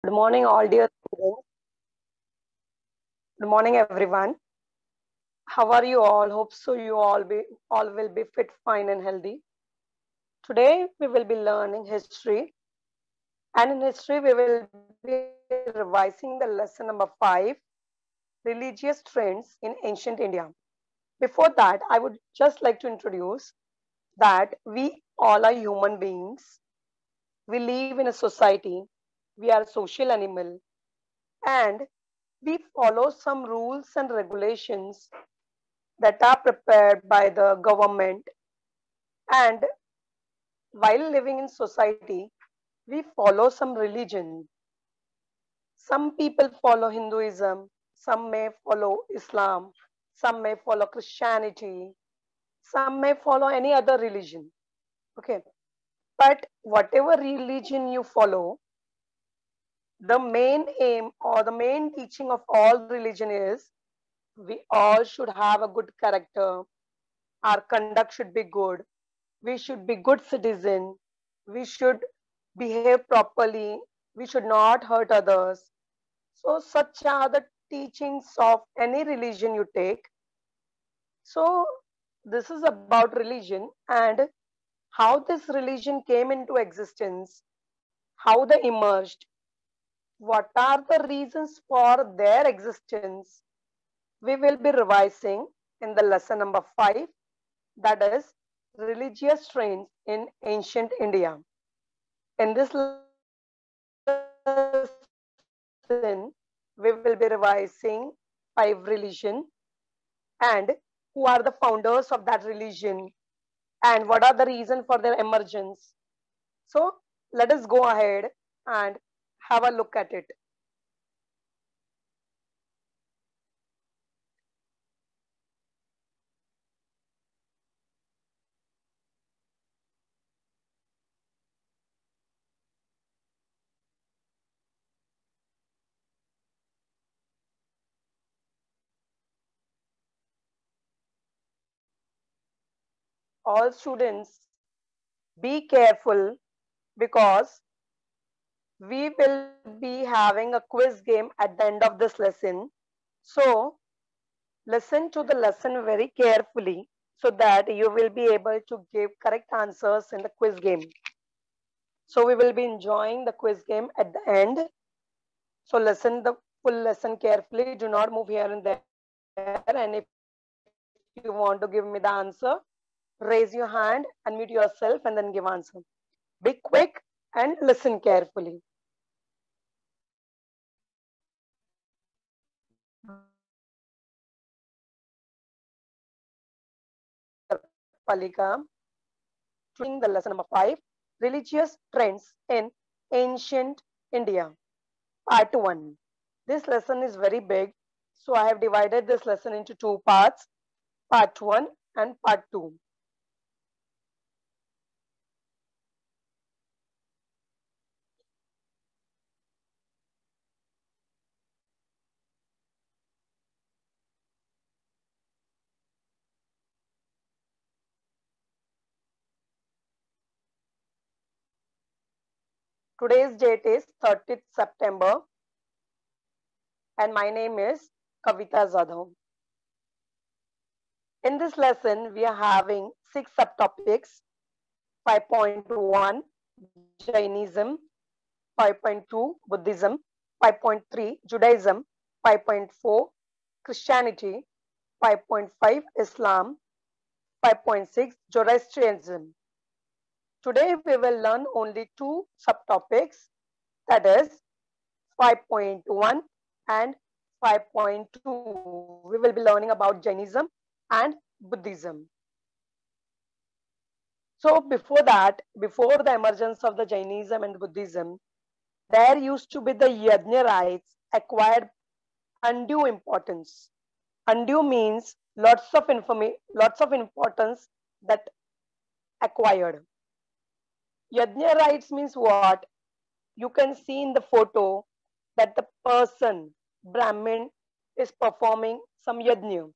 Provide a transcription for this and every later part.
Good morning, all dear students. Good morning, everyone. How are you all? Hope so. You all will be fit, fine, and healthy. Today we will be learning history, and in history we will be revising the lesson number 5, religious trends in ancient India. Before that, I would just like to introduce that we all are human beings. We live in a society. We are a social animal, and we follow some rules and regulations that are prepared by the government. And while living in society, we follow some religion. Some people follow Hinduism, some may follow Islam, some may follow Christianity, some may follow any other religion. Okay. But whatever religion you follow, the main aim or the main teaching of all religion is we all should have a good character. Our conduct should be good. We should be good citizen. We should behave properly. We should not hurt others. So such are the teachings of any religion you take. So this is about religion and how this religion came into existence, how they emerged, what are the reasons for their existence. We will be revising in the lesson number 5, that is religious trends in ancient India. In this lesson, we will be revising 5 religion and who are the founders of that religion and what are the reason for their emergence. So let us go ahead and have a look at it. All students, be careful because we will be having a quiz game at the end of this lesson. So listen to the lesson very carefully so that you will be able to give correct answers in the quiz game. So we will be enjoying the quiz game at the end. So listen the full lesson carefully. Do not move here and there. And if you want to give me the answer, raise your hand, unmute yourself, and then give answer. Be quick and listen carefully. Welcome to Dr. Palika. Today we will be revising the lesson number 5, religious trends in ancient India. Part 1. This lesson is very big, so I have divided this lesson into 2 parts, part 1 and part 2. Today's date is 30th September and my name is Kavita Zadhav. In this lesson, we are having 6 subtopics: 5.1 Jainism, 5.2 Buddhism, 5.3 Judaism, 5.4 Christianity, 5.5 Islam, 5.6 Zoroastrianism. Today we will learn only 2 subtopics, that is 5.1 and 5.2. We will be learning about Jainism and Buddhism. So before the emergence of the Jainism and Buddhism, there used to be the Yajna rites acquired undue importance. Undue means lots of importance that acquired. Yajna rites means what? You can see in the photo that the person, Brahmin, is performing some yajna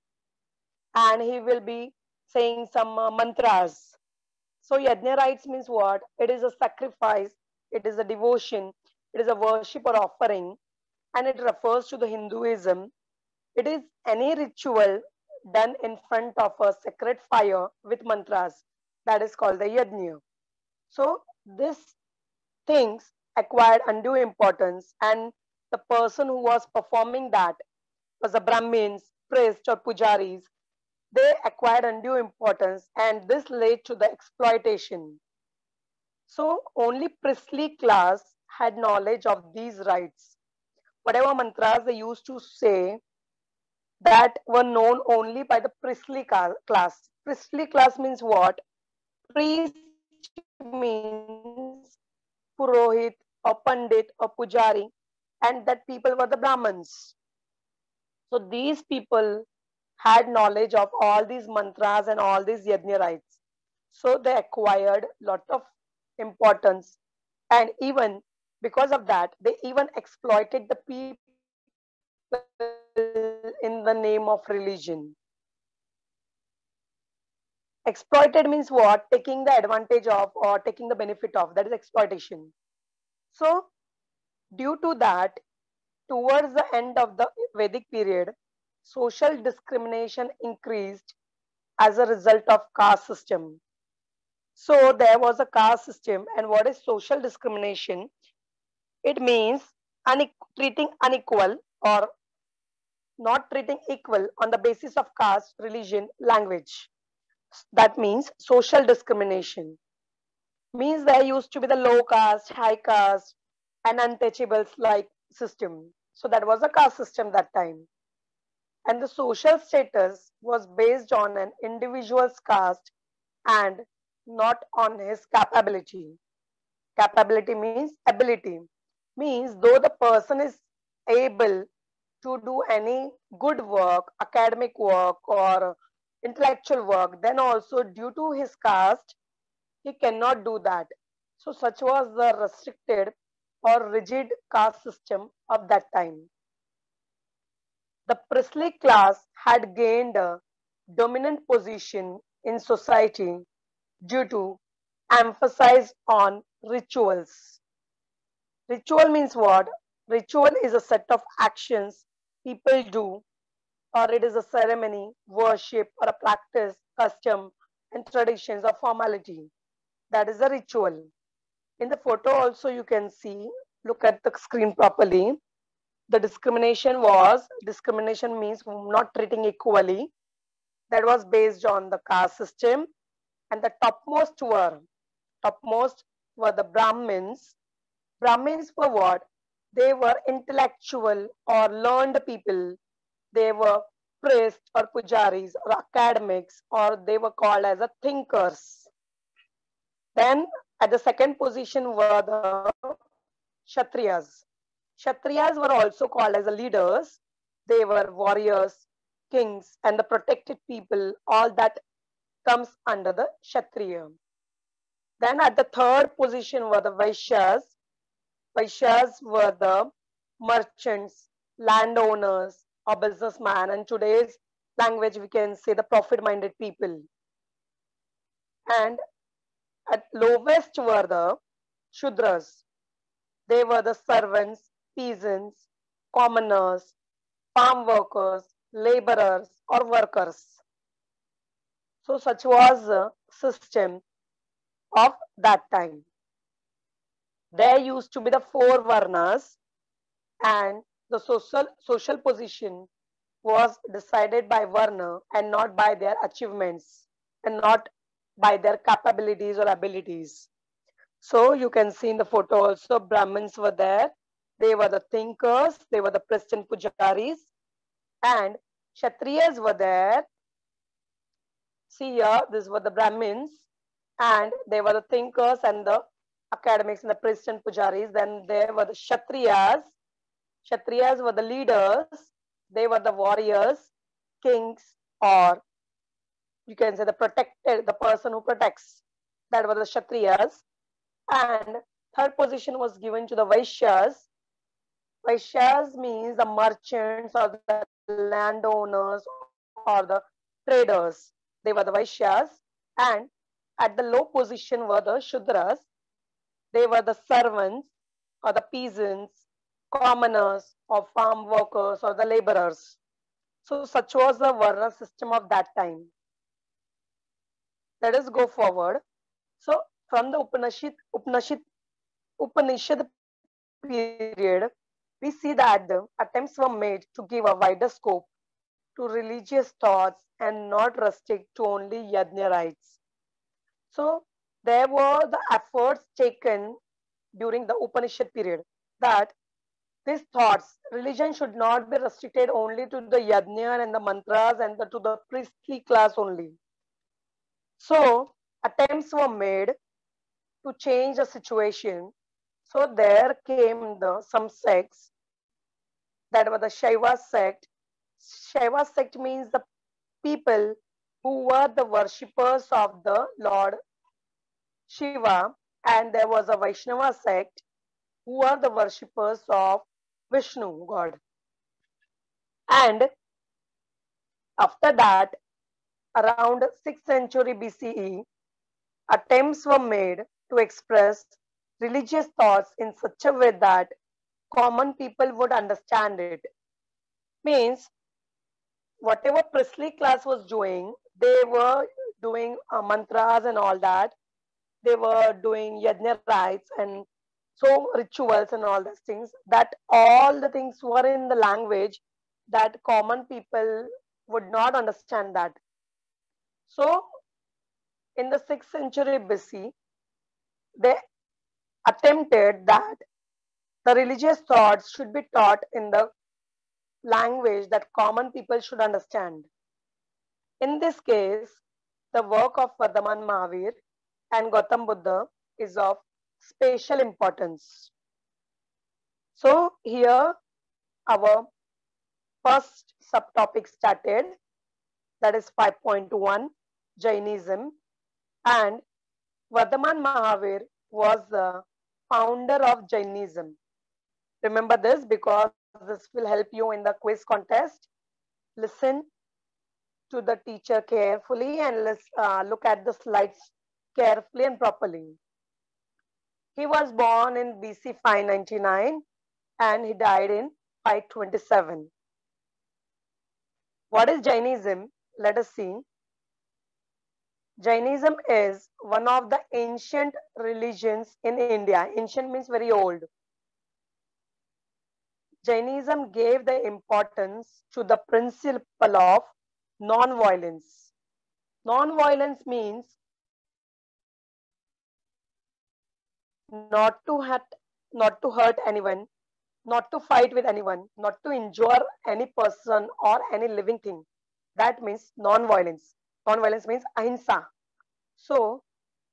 and he will be saying some mantras. So yajna rites means what? It is a sacrifice, it is a devotion It is a worship or offering, and it refers to the Hinduism. It is any ritual done in front of a sacred fire with mantras. That is called the yajna. So these things acquired undue importance, and the person who was performing that was the Brahmins, priests, or pujaris. They acquired undue importance, and this led to the exploitation. So only priestly class had knowledge of these rites. Whatever mantras they used to say, that were known only by the priestly class. Priestly class means what? Priest means Purohit or Pandit or Pujari, and that people were the Brahmins. So these people had knowledge of all these mantras and all these yajna rites. So they acquired lot of importance, and even because of that, they even exploited the people in the name of religion. Exploited means what? Taking the advantage of or taking the benefit of. That is exploitation. So, due to that, towards the end of the Vedic period, social discrimination increased as a result of caste system. So, there was a caste system, and what is social discrimination? It means treating unequal or not treating equal on the basis of caste, religion, language. That means social discrimination. Means there used to be the low caste, high caste, and untouchables like system. So that was a caste system that time. And the social status was based on an individual's caste and not on his capability. Capability means ability. Means though the person is able to do any good work, academic work, or intellectual work, then also due to his caste, he cannot do that. So such was the restricted or rigid caste system of that time. The priestly class had gained a dominant position in society due to emphasis on rituals. Ritual means what? Ritual is a set of actions people do, or it is a ceremony, worship, or a practice, custom, and traditions or formality. That is a ritual. In the photo also you can see, look at the screen properly. The discrimination means not treating equally. That was based on the caste system. And the topmost were the Brahmins. Brahmins were what? They were intellectual or learned people. They were priests or pujaris or academics, or they were called as a thinkers. Then at the second position were the Kshatriyas. Kshatriyas were also called as the leaders. They were warriors, kings, and the protected people. All that comes under the Kshatriya. Then at the third position were the Vaishyas. Vaishyas were the merchants, landowners, or businessmen. And today's language, we can say the profit-minded people. And at lowest were the Shudras. They were the servants, peasants, commoners, farm workers, laborers, or workers. So such was the system of that time. There used to be the four varnas, and the social position was decided by varna and not by their achievements and not by their capabilities or abilities. So you can see in the photo also Brahmins were there. They were the thinkers, they were the priests and pujaris, and Kshatriyas were there. See here, these were the Brahmins, and they were the thinkers and the academics and the priests and pujaris. Then there were the Kshatriyas. Kshatriyas were the leaders. They were the warriors, kings, or you can say the protected, the person who protects. That were the Kshatriyas. And third position was given to the Vaishyas. Vaishyas means the merchants or the landowners or the traders. They were the Vaishyas. And at the low position were the Shudras. They were the servants or the peasants, commoners, or farm workers, or the laborers. So such was the Varna system of that time. Let us go forward. So from the Upanishad period, we see that the attempts were made to give a wider scope to religious thoughts and not restrict to only yajna rites. So there were the efforts taken during the Upanishad period that these thoughts, religion should not be restricted only to the yajna and the mantras and to the priestly class only. So attempts were made to change the situation. So there came the some sects that were the Shaiva sect. Shaiva sect means the people who were the worshippers of the Lord Shiva, and there was a Vaishnava sect who are the worshippers of Vishnu God. And after that, around 6th century BCE, attempts were made to express religious thoughts in such a way that common people would understand it. Means whatever priestly class was doing, they were doing mantras and all that. They were doing yajna rites and so rituals and all those things. That all the things were in the language that common people would not understand that. So in the 6th century BC, they attempted that the religious thoughts should be taught in the language that common people should understand. In this case, the work of Vardhaman Mahavir and Gautam Buddha is of special importance. So here our first subtopic started, that is 5.1, Jainism, and Vardhaman Mahavir was the founder of Jainism. Remember this because this will help you in the quiz contest. Listen to the teacher carefully and let's look at the slides carefully and properly. He was born in BC 599 and he died in 527. What is Jainism? Let us see. Jainism is one of the ancient religions in India. Ancient means very old. Jainism gave the importance to the principle of non-violence. Non-violence means not to hurt anyone, not to fight with anyone, not to injure any person or any living thing. That means non-violence. Non-violence means ahimsa. So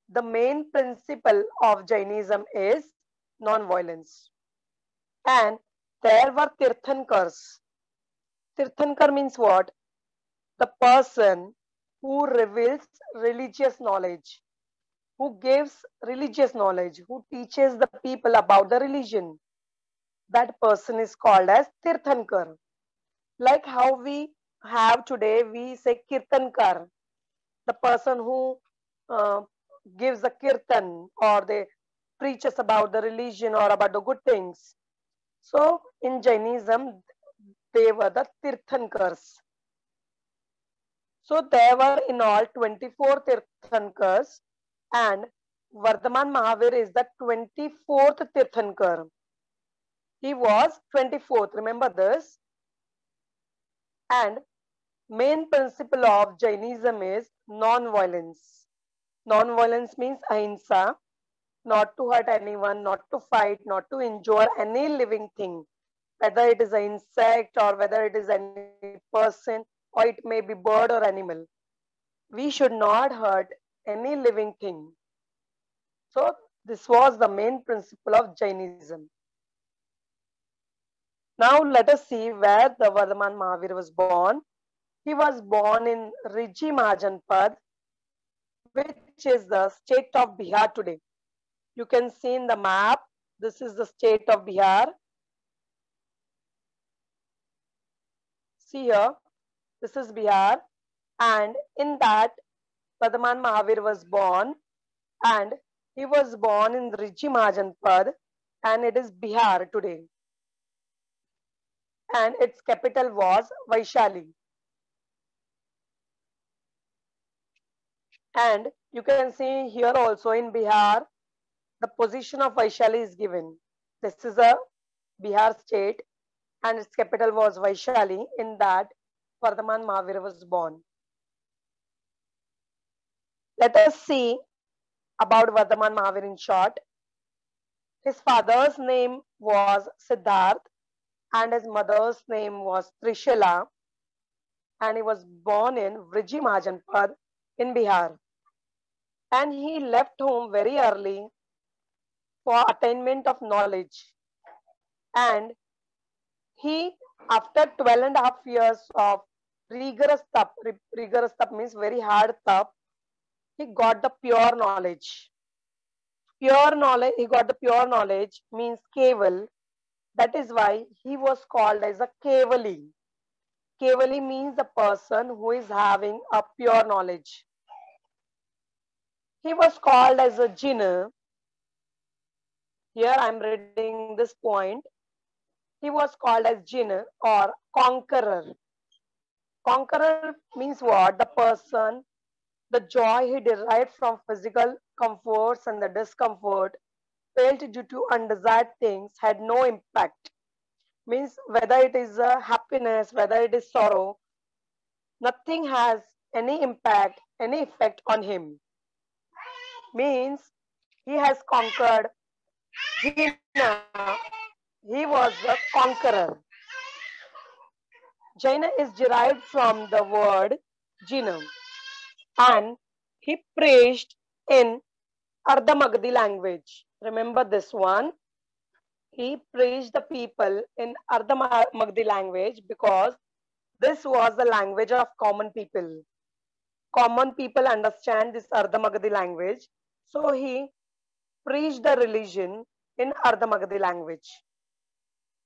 the main principle of Jainism is non-violence. And there were Tirthankars. Tirthankar means what? The person who reveals religious knowledge, who gives religious knowledge, who teaches the people about the religion. That person is called as Tirthankar. Like how we have today, we say Kirtankar, the person who uh, gives the kirtan or they preach us about the religion or about the good things. So in Jainism, they were the Tirthankars. So there were in all 24 Tirthankars and Vardhaman Mahavir is the 24th Tirthankar. He was 24th, remember this. And main principle of Jainism is non-violence. Non-violence means ahimsa, not to hurt anyone, not to fight, not to injure any living thing, whether it is an insect or whether it is any person or it may be bird or animal. We should not hurt any living thing. So this was the main principle of Jainism. Now let us see where the Vardhaman Mahavir was born. He was born in Riji Mahajanpad, which is the state of Bihar today. You can see in the map, this is the state of Bihar. See here, this is Bihar, and in that Vardhaman Mahavir was born, and he was born in Riji Mahajanpad, and it is Bihar today. And its capital was Vaishali. And you can see here also in Bihar, the position of Vaishali is given. This is a Bihar state and its capital was Vaishali. In that, Vardhaman Mahavir was born. Let us see about Vardhaman Mahavir in short. His father's name was Siddharth and his mother's name was Trishila, and he was born in Vriji Mahajanpad in Bihar. And he left home very early for attainment of knowledge. And he, after 12 and a half years of rigorous tap means very hard tap, he got the pure knowledge. Pure knowledge, he got the pure knowledge means Keval. That is why he was called as a Kevali. Kevali means the person who is having a pure knowledge. He was called as a Jinn. Here I am reading this point. He was called as Jinn or conqueror. Conqueror means what? The person, the joy he derived from physical comforts and the discomfort felt due to undesired things had no impact. Means whether it is a happiness, whether it is sorrow, nothing has any impact, any effect on him. Means he has conquered Jina. He was a conqueror. Jaina is derived from the word Jina, and he preached in Ardha Magdi language. Remember this one. He preached the people in Ardha Magdi language because this was the language of common people. Common people understand this Ardha Magdi language. So he preached the religion in Ardha Magdi language.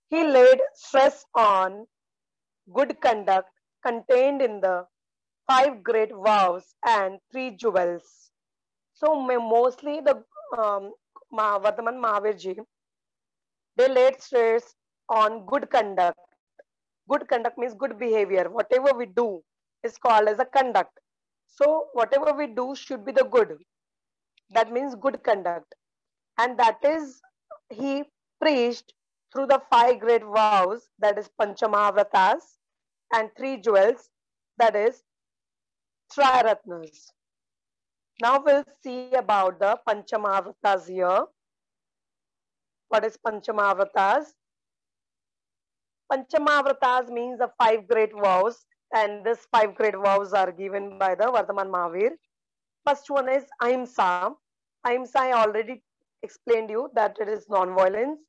He laid stress on good conduct contained in the 5 great vows and 3 jewels. So mostly the Vardhaman Mahavirji, they laid stress on good conduct. Good conduct means good behavior. Whatever we do is called as a conduct. So whatever we do should be the good. That means good conduct. And that is, he preached through the 5 great vows, that is Panchamahavratas, and 3 jewels, that is Triratnas. Now we'll see about the Panchamahavratas here. What is Panchamahavratas? Panchamahavratas means the 5 great vows, and these 5 great vows are given by the Vardhaman Mahavir. First one is Ahimsa. Ahimsa, I already explained you that it is non-violence.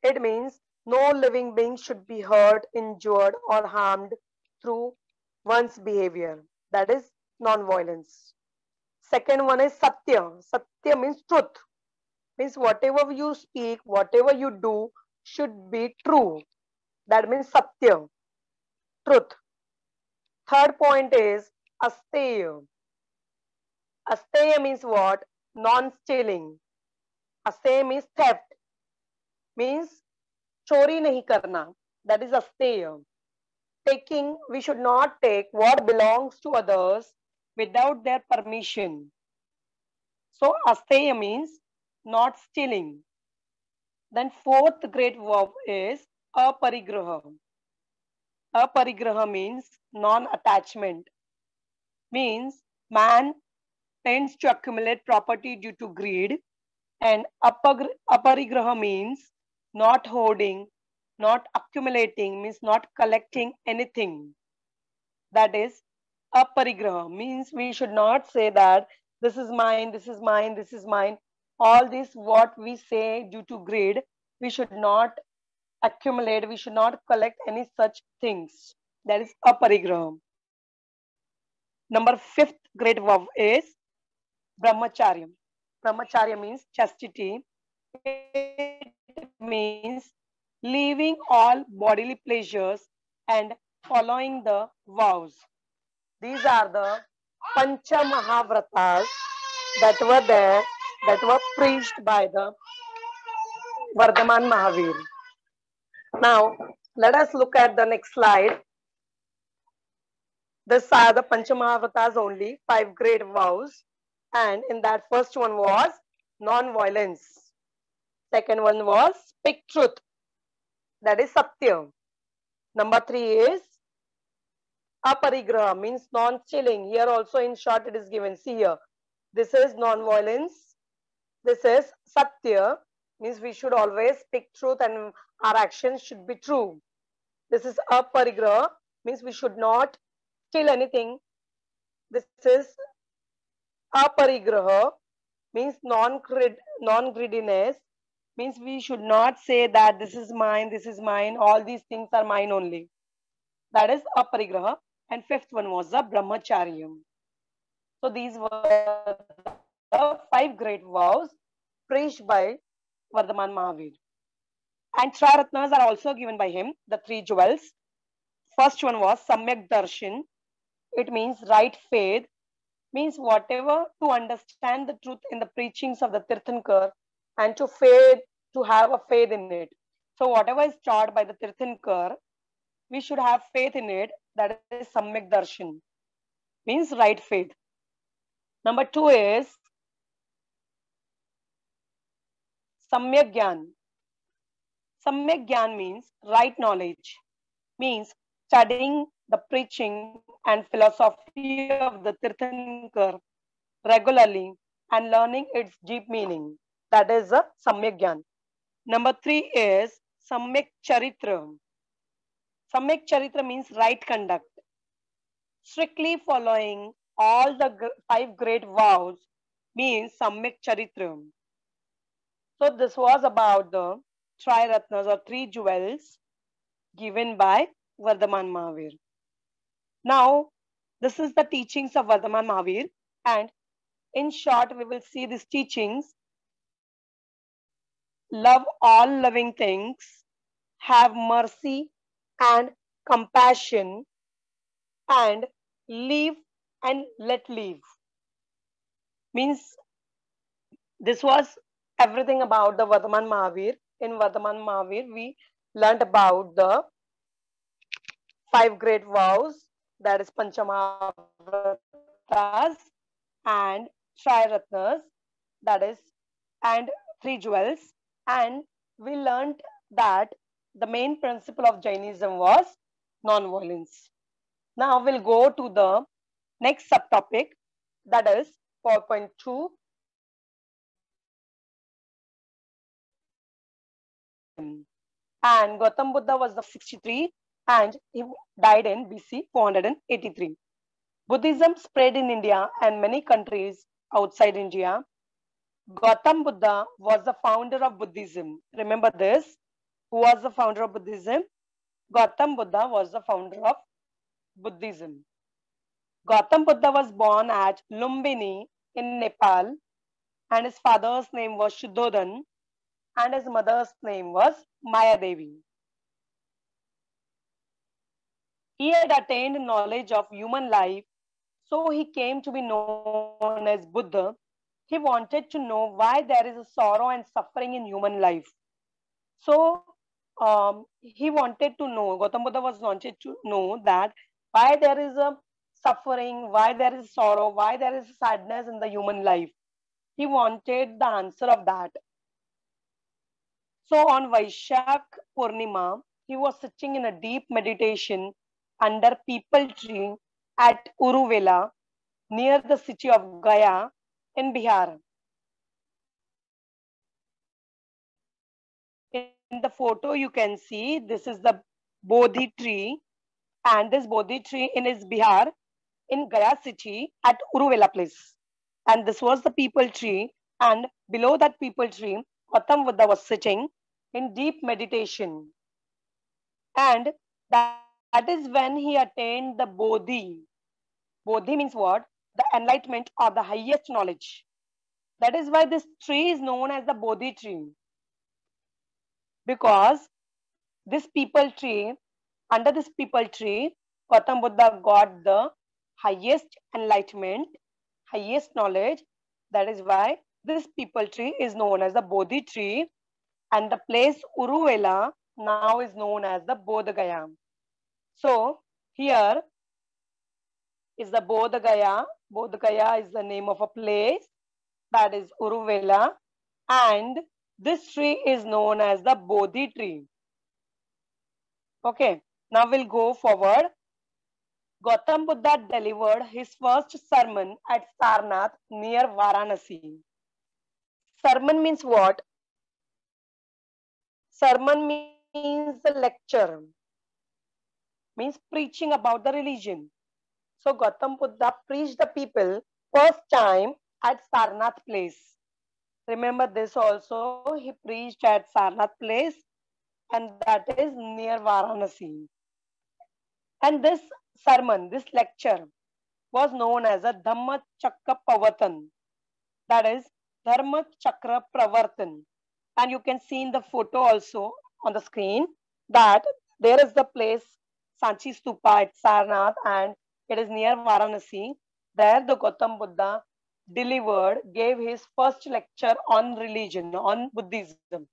It means no living being should be hurt, injured, or harmed through one's behavior. That is non-violence. Second one is Satya. Satya means truth. Means whatever you speak, whatever you do should be true. That means Satya, truth. Third point is Asteya. Asteya means what? Non-stealing. Asteya means theft. Means chori nahi karna. That is Asteya. Taking, we should not take what belongs to others without their permission. So Asteya means not stealing. Then fourth great verb is Aparigraha. Aparigraha means non-attachment. Means man tends to accumulate property due to greed, and aparigraha means not hoarding, not accumulating, means not collecting anything. That is aparigraha means we should not say that this is mine, this is mine, this is mine. All this what we say due to greed, we should not accumulate, we should not collect any such things. That is aparigraha. Number fifth great verb is brahmacharya. Brahmacharya means chastity. It means leaving all bodily pleasures and following the vows. These are the Pancha Mahavratas that were there, that were preached by the Vardhaman Mahavir. Now, let us look at the next slide. This are the Panchamahavratas only, 5 great vows. And in that, first one was non-violence. Second one was speak truth. That is Satya. Number 3 is aparigraha, means non-stealing. Here also in short it is given. See here. This is non-violence. This is Satya, means we should always speak truth and our actions should be true. This is aparigraha, means we should not steal anything. This is aparigraha, means non-greediness, means we should not say that this is mine, all these things are mine only. That is aparigraha. And fifth one was the brahmacharyam. So these were the 5 great vows preached by Vardhaman Mahavir. And Triratnas are also given by him, the 3 jewels. First one was Samyak Darshan. It means right faith, means whatever to understand the truth in the preachings of the Tirthankar and to have a faith in it. So whatever is taught by the Tirthankar, we should have faith in it. That is Samyak Darshan, means right faith. Number 2 is Samyak Gyan. Samyak Gyan means right knowledge, means studying the preaching and philosophy of the Tirthankar regularly and learning its deep meaning. That is a Samyak Gyan. Number 3 is Samyak Charitra. Samyak Charitra means right conduct. Strictly following all the 5 great vows means Samyak Charitra. So this was about the Triratnas or 3 jewels given by Vardhaman Mahavir. Now, this is the teachings of Vardhaman Mahavir, and in short, we will see these teachings. Love all living things, have mercy and compassion, and live and let live. Means this was everything about the Vardhaman Mahavir. In Vardhaman Mahavir, we learned about the 5 great vows, that is Panchamahavratas and Triratnas, that is, and 3 jewels. And we learned that the main principle of Jainism was non-violence. Now we'll go to the next subtopic, that is 4.2. And Gautam Buddha was the 63 and he died in BC 483. Buddhism spread in India and many countries outside India. Gautam Buddha was the founder of Buddhism. Remember this. Who was the founder of Buddhism? Gautam Buddha was the founder of Buddhism. Gautam Buddha was born at Lumbini in Nepal, and his father's name was Shuddhodhan and his mother's name was Maya Devi. He had attained knowledge of human life, so he came to be known as Buddha. He wanted to know why there is a sorrow and suffering in human life. So he wanted to know, Gautam Buddha was wanted to know that why there is a suffering, why there is sorrow, why there is sadness in the human life. He wanted the answer of that. So on Vaishak Purnima, he was sitting in a deep meditation under Peepal tree at Uruvela, near the city of Gaya in Bihar. In the photo, you can see this is the Bodhi tree, and this Bodhi tree is Bihar in Gaya city at Uruvela place. And this was the Peepal tree, and below that Peepal tree, Gautam Buddha was sitting in deep meditation. And that is when he attained the Bodhi. Bodhi means what? The enlightenment or the highest knowledge. That is why this tree is known as the Bodhi tree. Because this Peepal tree, under this Peepal tree, Gautam Buddha got the highest enlightenment, highest knowledge. That is why this Peepal tree is known as the Bodhi tree. And the place Uruvela now is known as the Bodh Gaya. So here is the Bodh Gaya. Bodh Gaya is the name of a place, that is Uruvela, and this tree is known as the Bodhi tree. Okay, now we'll go forward. Gautam Buddha delivered his first sermon at Sarnath near Varanasi. Sermon means what? Sermon means the lecture, means preaching about the religion. So Gautam Buddha preached the people first time at Sarnath place. Remember this also, he preached at Sarnath place, and that is near Varanasi. And this sermon, this lecture was known as a Dhamma Chakra Pavatan, that is Dharma Chakra Pravartan. And you can see in the photo also on the screen that there is the place Sanchi Stupa at Sarnath, and it is near Varanasi. There the Gautam Buddha gave his first lecture on religion, on Buddhism.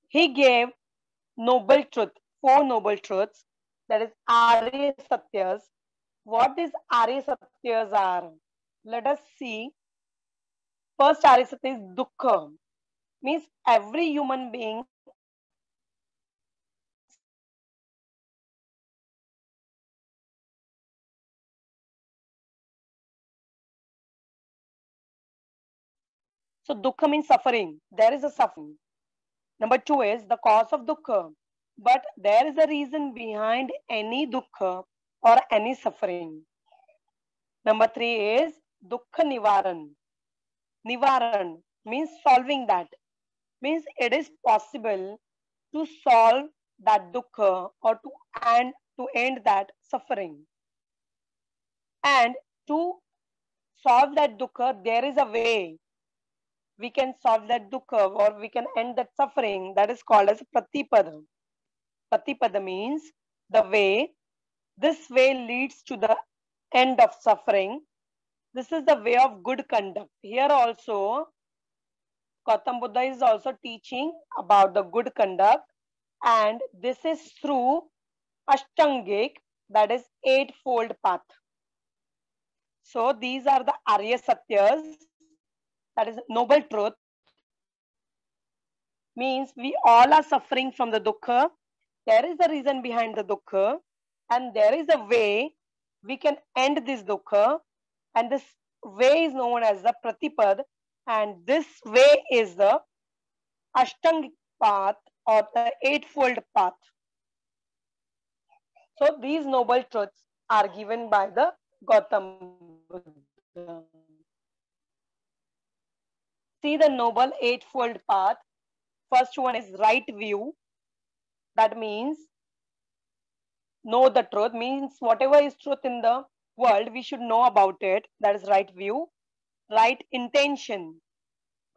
He gave noble truth, four noble truths, that is Arya Satyas. What these Arya Satyas are? Let us see. First Arya Satya is Dukkha, means every human being so dukkha means suffering. There is a suffering. Number two is the cause of dukkha. But there is a reason behind any dukkha or any suffering. Number three is dukkha nivaran. Nivaran means solving that. Means it is possible to solve that dukkha or to end that suffering. And to solve that dukkha, there is a way. We can solve that dukkha or we can end that suffering. That is called as pratipada. Pratipada means the way. This way leads to the end of suffering. This is the way of good conduct. Here also, Gautam Buddha is also teaching about the good conduct, and this is through Ashtangik, that is eightfold path. So these are the Arya Satyas, that is noble truth. Means we all are suffering from the dukkha. There is a reason behind the dukkha, and there is a way we can end this dukkha, and this way is known as the pratipad, and this way is the ashtang path or the eightfold path. So these noble truths are given by the Gautam Buddha. See the noble eightfold path. First one is right view. That means know the truth, means whatever is truth in the world, we should know about it. That is right view. Right intention.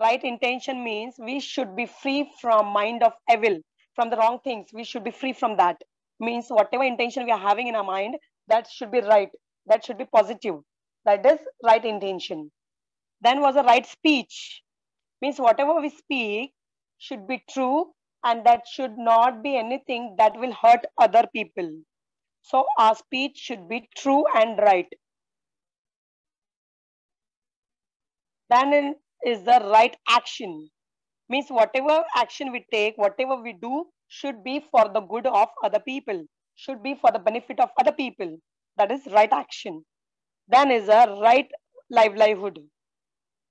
Right intention means we should be free from mind of evil, from the wrong things. We should be free from that. Means whatever intention we are having in our mind, that should be right. That should be positive. That is right intention. Then was a right speech. Means whatever we speak should be true, and that should not be anything that will hurt other people. So our speech should be true and right. Then is the right action. Means whatever action we take, whatever we do should be for the good of other people, should be for the benefit of other people. That is right action. Then is a right livelihood.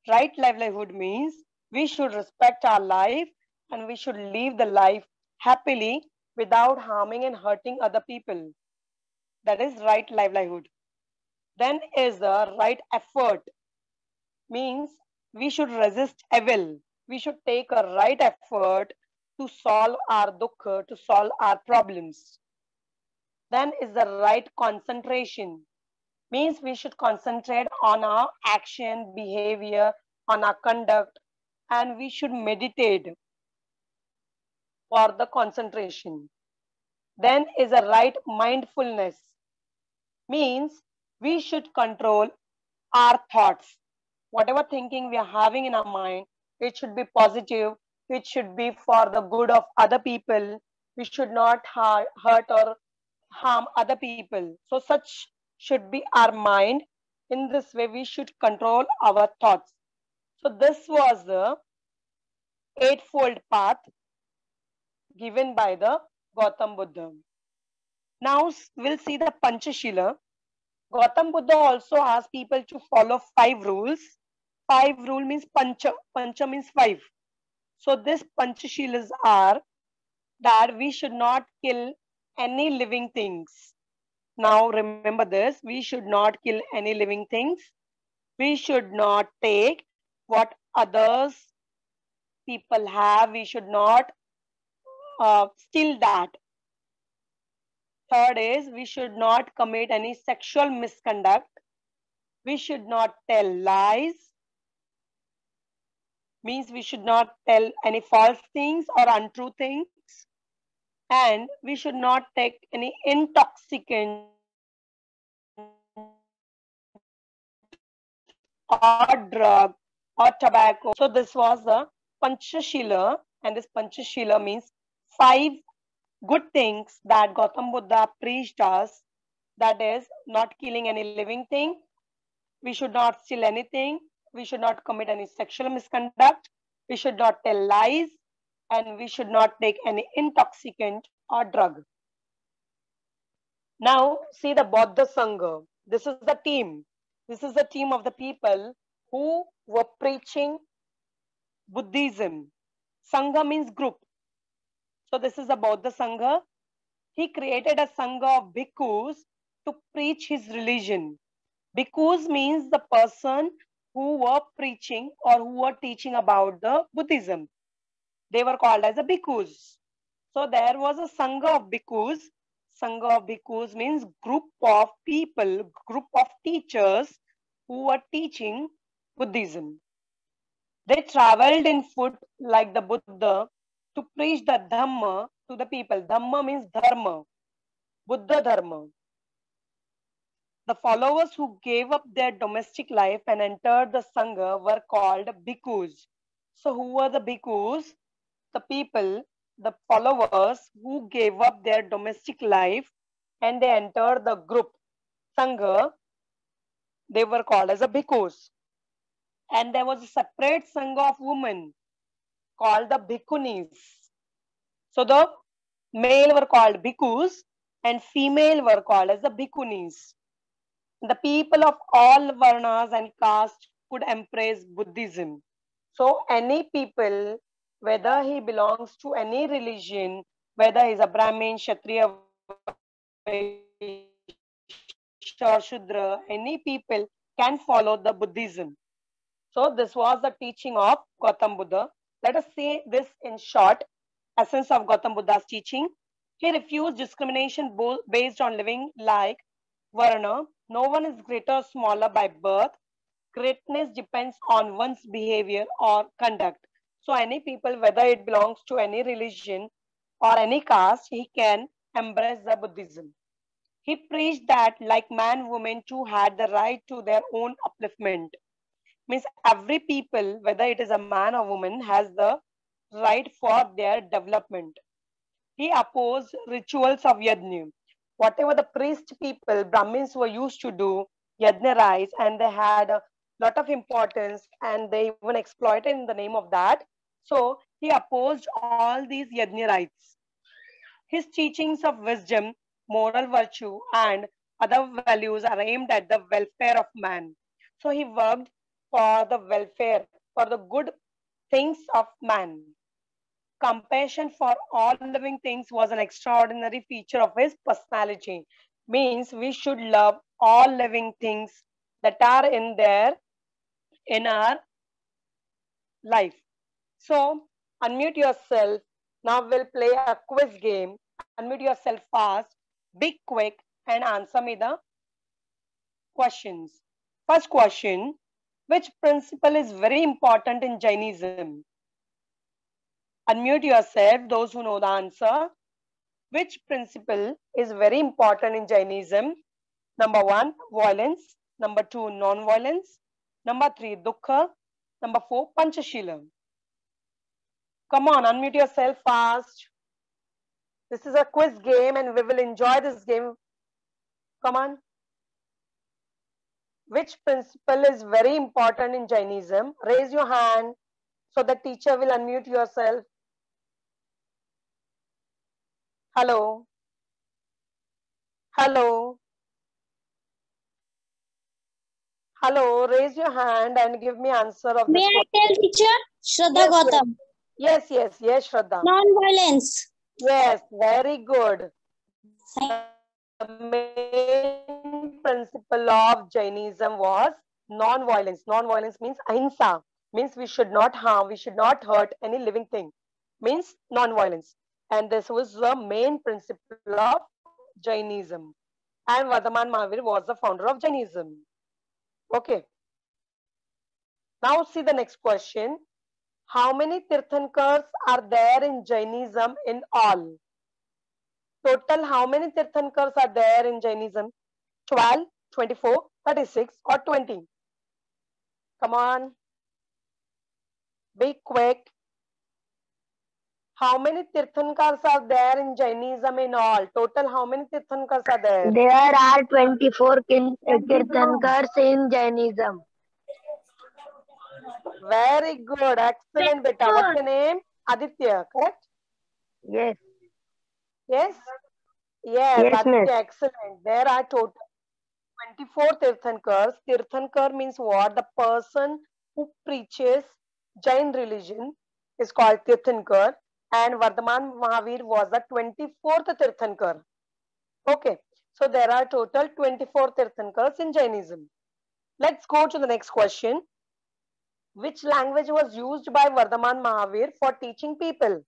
Right livelihood means we should respect our life and we should live the life happily without harming and hurting other people. That is right livelihood. Then is the right effort. Means we should resist evil. We should take a right effort to solve our dukkha, to solve our problems. Then is the right concentration. Means we should concentrate on our action, behavior, on our conduct, and we should meditate for the concentration. Then is a right mindfulness. Means we should control our thoughts. Whatever thinking we are having in our mind, it should be positive, it should be for the good of other people. We should not hurt or harm other people. So such should be our mind. In this way, we should control our thoughts. So this was the eightfold path given by the Gautam Buddha. Now we'll see the Panchashila. Gautam Buddha also asked people to follow 5 rules. 5 rule means pancha. Pancha means 5. So this Panchashilas are that we should not kill any living things. Now remember this, we should not kill any living things. We should not take what others people have. We should not steal that. Third is we should not commit any sexual misconduct. We should not tell lies. Means we should not tell any false things or untrue things. And we should not take any intoxicant or drug or tobacco. So this was the Panchashila, and this Panchashila means 5 good things that Gautam Buddha preached us. That is not killing any living thing. We should not steal anything. We should not commit any sexual misconduct. We should not tell lies, and we should not take any intoxicant or drug. Now see the Bauddha Sangha. This is the team. This is the team of the people who were preaching Buddhism. Sangha means group. So this is the Bauddha Sangha. He created a Sangha of bhikkhus to preach his religion. Bhikkhus means the person who were preaching or who were teaching about the Buddhism. They were called as the bhikkhus. So there was a Sangha of bhikkhus. Sangha of bhikkhus means group of people, group of teachers who were teaching Buddhism. They traveled in foot like the Buddha to preach the Dhamma to the people. Dhamma means Dharma, Buddha Dharma. The followers who gave up their domestic life and entered the Sangha were called bhikkhus. So who were the bhikkhus? The people, the followers who gave up their domestic life and they entered the group Sangha, they were called as a bhikkhus. And there was a separate Sangha of women called the bhikkhunis. So the male were called bhikkhus and female were called as the bhikkhunis. The people of all varnas and castes could embrace Buddhism. So any people, whether he belongs to any religion, whether he's a Brahmin, Kshatriya, or Shudra, any people can follow the Buddhism. So this was the teaching of Gautam Buddha. Let us say this in short, essence of Gautam Buddha's teaching. He refused discrimination based on living like Varna. No one is greater or smaller by birth. Greatness depends on one's behavior or conduct. So any people, whether it belongs to any religion or any caste, he can embrace the Buddhism. He preached that like man, women too had the right to their own upliftment. Means every people, whether it is a man or woman, has the right for their development. He opposed rituals of yajna. Whatever the priest people, Brahmins were used to do, yajna rites, and they had a lot of importance and they even exploited in the name of that. So he opposed all these yajna rites. His teachings of wisdom, moral virtue, and other values are aimed at the welfare of man. So he worked for the welfare, for the good things of man. Compassion for all living things was an extraordinary feature of his personality. Means we should love all living things that are in there in our life. So unmute yourself. Now we'll play a quiz game. Unmute yourself fast, be quick, and answer me the questions. First question, which principle is very important in Jainism? Unmute yourself, those who know the answer. Which principle is very important in Jainism? Number 1, violence. Number 2, non-violence. Number 3, dukkha. Number 4, Panchashila. Come on, unmute yourself fast. This is a quiz game and we will enjoy this game. Come on. Which principle is very important in Jainism? Raise your hand so the teacher will unmute yourself. Hello. Hello. Hello. Raise your hand and give me answer of this question. May I tell teacher? Shraddha Gautam. Yes, Shraddha. Non-violence. Yes, very good. The main principle of Jainism was non-violence. Non-violence means ahimsa, means we should not harm, we should not hurt any living thing, means non-violence. And this was the main principle of Jainism. And Vardhaman Mahavir was the founder of Jainism. Okay. Now see the next question. How many Tirthankars are there in Jainism in all? Total, how many Tirthankars are there in Jainism? 12, 24, 36 or 20? Come on. Be quick. How many Tirthankars are there in Jainism in all? Total, how many Tirthankars are there? There are 24 Tirthankars in Jainism. Very good. Excellent, beta. What's your name? Aditya, correct? Yes. Yes? Yes, Aditya, miss. excellent. There are total 24 Tirthankars. Tirthankar means what? The person who preaches Jain religion is called Tirthankar, and Vardhaman Mahavir was the 24th Tirthankar. Okay, so there are total 24 Tirthankars in Jainism. Let's go to the next question. Which language was used by Vardhaman Mahavir for teaching people?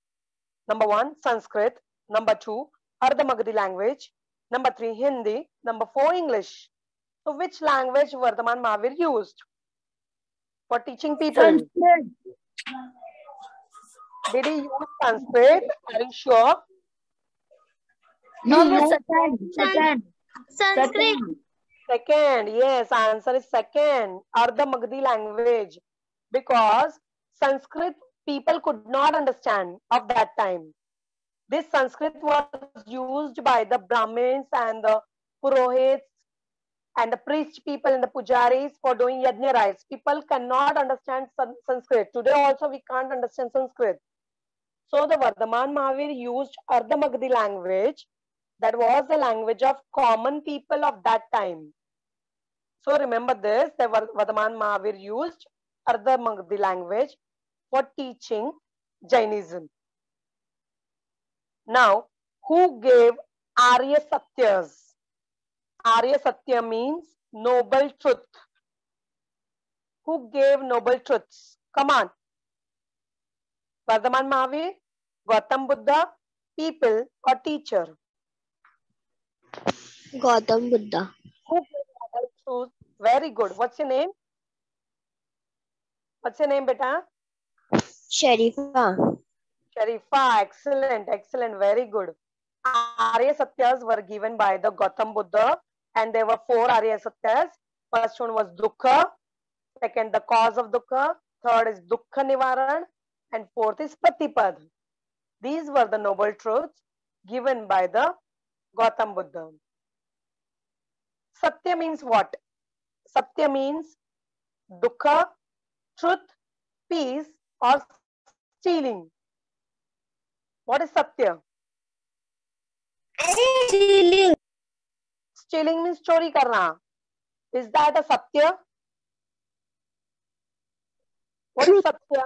Number 1, Sanskrit. Number 2, Ardha Magadhi language. Number 3, Hindi. Number 4, English. So which language Vardhaman Mahavir used for teaching people? Sanskrit. Did he use Sanskrit? Are you sure? No, second. Sanskrit. Second, yes, answer is second. Ardha Magadhi language. Because Sanskrit people could not understand of that time. This Sanskrit was used by the Brahmins and the Purohits and the priest people and the pujaris for doing yajna rites. People cannot understand Sanskrit. Today also we can't understand Sanskrit. So the Vardhaman Mahavir used Ardha Magadhi language. That was the language of common people of that time. So remember this, the Vardhaman Mahavir used Ardha Magadhi language for teaching Jainism. Now, who gave Arya Satyas? Arya Satya means noble truth. Who gave noble truths? Come on. Vardhaman Mahavir, Gautam Buddha, people or teacher? Gautam Buddha. Who gave noble truth? Very good. What's your name? What's your name, beta? Sharifa. Sharifa. Excellent, excellent. Very good. Arya Satyas were given by the Gautam Buddha, and there were 4 Arya Satyas. First one was Dukkha, second the cause of Dukkha, third is Dukkha Nivaran, and fourth is Pratipad. These were the noble truths given by the Gautam Buddha. Satya means what? Satya means Dukkha, truth, peace or stealing. What is Satya? Stealing. Stealing means chori karna. Is that a Satya? What is Satya?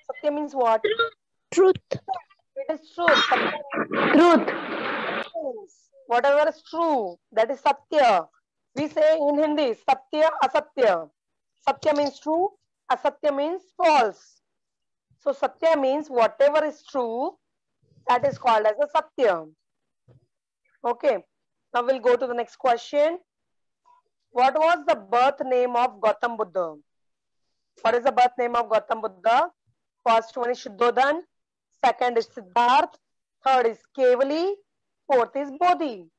Satya means what? Truth. It is truth. Truth. Whatever is true, that is Satya. We say in Hindi, Satya, Asatya. Satya means true, Asatya means false. So Satya means whatever is true, that is called as a Satya. Okay. Now we'll go to the next question. What was the birth name of Gautam Buddha? What is the birth name of Gautam Buddha? First one is Shuddhodhan, second is Siddharth, third is Kevali, fourth is Bodhi.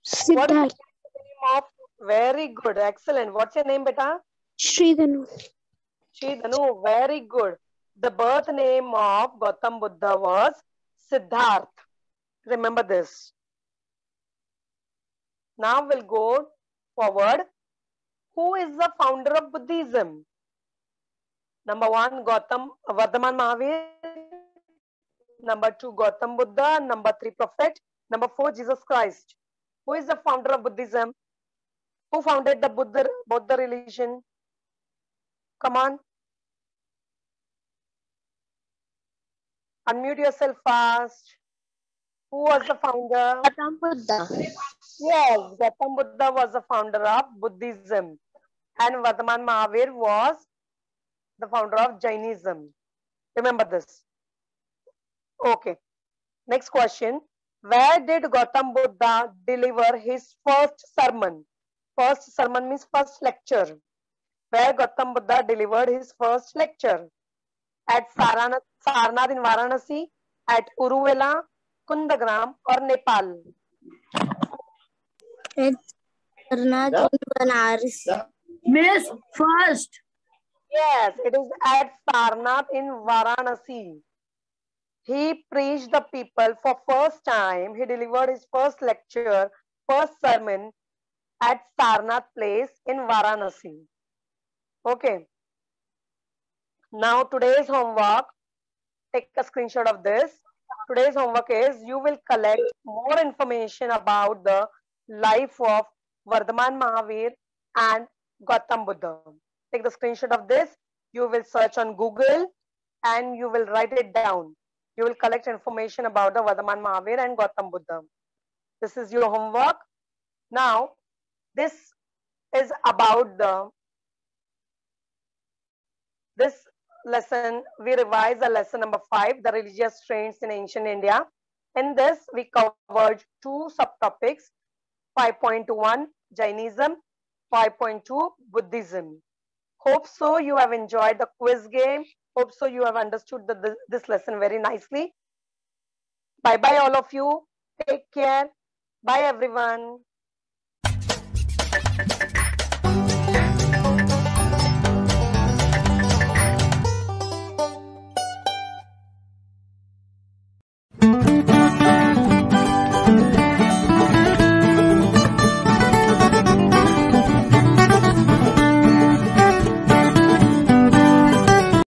What is the name of? Very good, excellent. What's your name, beta? Sridhanu. She, Danu, very good. The birth name of Gautam Buddha was Siddharth. Remember this. Now we'll go forward. Who is the founder of Buddhism? Number 1, Vardhaman Mahavir. Number 2, Gautam Buddha. Number 3, Prophet. Number 4, Jesus Christ. Who is the founder of Buddhism? Who founded the Buddha religion? Come on. Unmute yourself fast. Who was the founder? Gautam Buddha. Yes, Gautam Buddha was the founder of Buddhism. And Vardhaman Mahavir was the founder of Jainism. Remember this. Okay. Next question. Where did Gautam Buddha deliver his first sermon? First sermon means first lecture. Where Gautam Buddha delivered his first lecture? At Sarnath in Varanasi, at Uruvela, Kundagram, or Nepal? Sarnath in Varanasi. Miss first. Yes, it is at Sarnath in Varanasi. He preached the people for first time. He delivered his first lecture, first sermon at Sarnath place in Varanasi. Okay. Now today's homework, take a screenshot of this. Today's homework is you will collect more information about the life of Vardhaman Mahavir and Gautam Buddha. Take the screenshot of this. You will search on Google and you will write it down. You will collect information about the Vardhaman Mahavir and Gautam Buddha. This is your homework. Now, this is about this lesson. We revise the lesson number 5, the religious trends in ancient India. In this, we covered 2 subtopics, 5.1 Jainism, 5.2 Buddhism. Hope so you have enjoyed the quiz game. Hope so you have understood this lesson very nicely. Bye-bye all of you. Take care. Bye everyone.